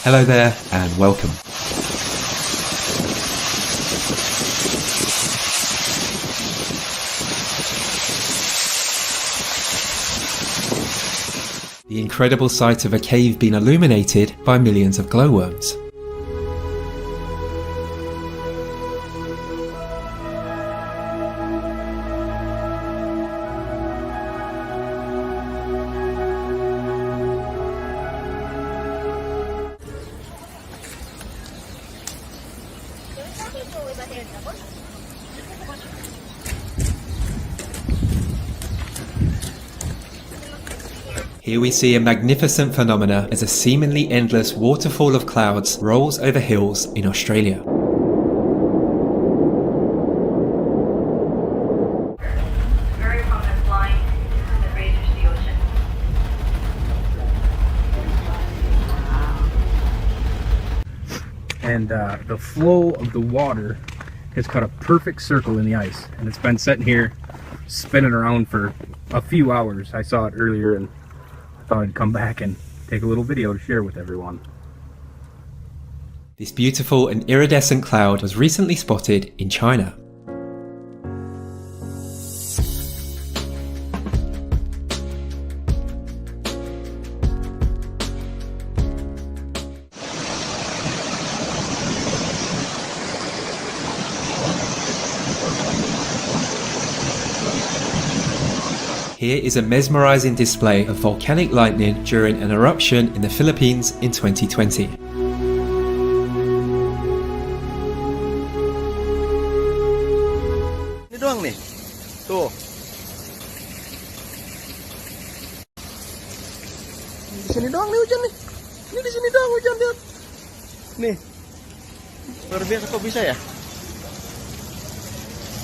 Hello there and welcome. The incredible sight of a cave being illuminated by millions of glowworms. Here we see a magnificent phenomena as a seemingly endless waterfall of clouds rolls over hills in Australia. Very prominent line that ranges the ocean. And the flow of the water has cut a perfect circle in the ice, and it's been sitting here spinning around for a few hours. I saw it earlier and thought I'd come back and take a little video to share with everyone. This beautiful and iridescent cloud was recently spotted in China. Here is a mesmerizing display of volcanic lightning during an eruption in the Philippines in 2020. Ini doang nih. Tuh. Di sini doang nih hujan nih. Ini di sini doang hujan, lihat. Nih. Luar biasa, kok bisa ya?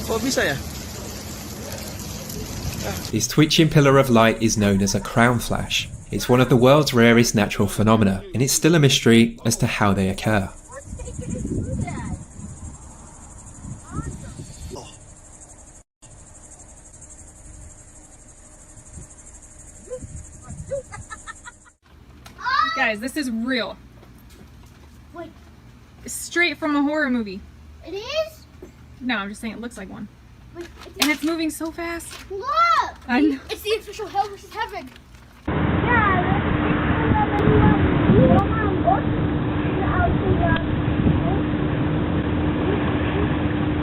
Kok bisa ya? This twitching pillar of light is known as a crown flash. It's one of the world's rarest natural phenomena, and it's still a mystery as to how they occur. Guys, this is real. What? Straight from a horror movie. It is? No, I'm just saying it looks like one. Wait, And it's moving so fast. look! I know. It's the official Hell vs. Heaven.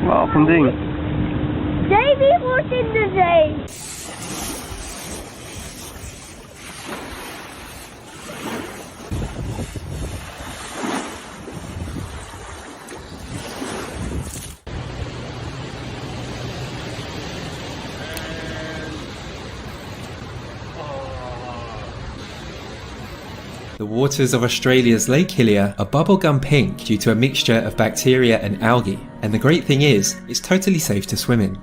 Wow, van ding. Davy wordt in de zee. The waters of Australia's Lake Hillier are bubblegum pink due to a mixture of bacteria and algae, and the great thing is, it's totally safe to swim in.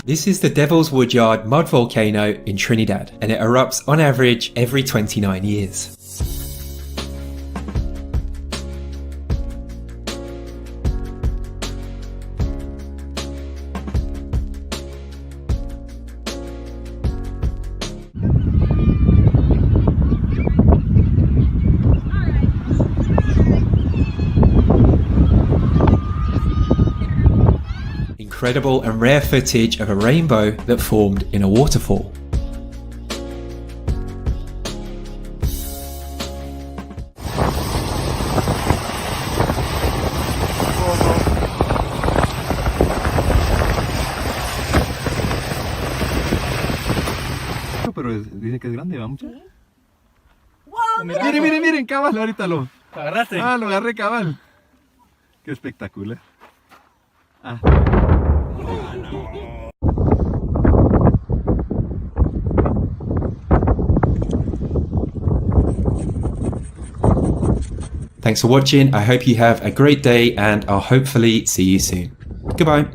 This is the Devil's Woodyard mud volcano in Trinidad, and it erupts on average every 29 years. Incredible and rare footage of a rainbow that formed in a waterfall. Pero dicen que es grande, ¿va mucho? Wow, Miren, miren, miren, cabal, ahorita lo agarraste? Ah, lo agarré, cabal. Qué espectacular. Ah. Thanks for watching. I hope you have a great day and I'll hopefully see you soon. Goodbye.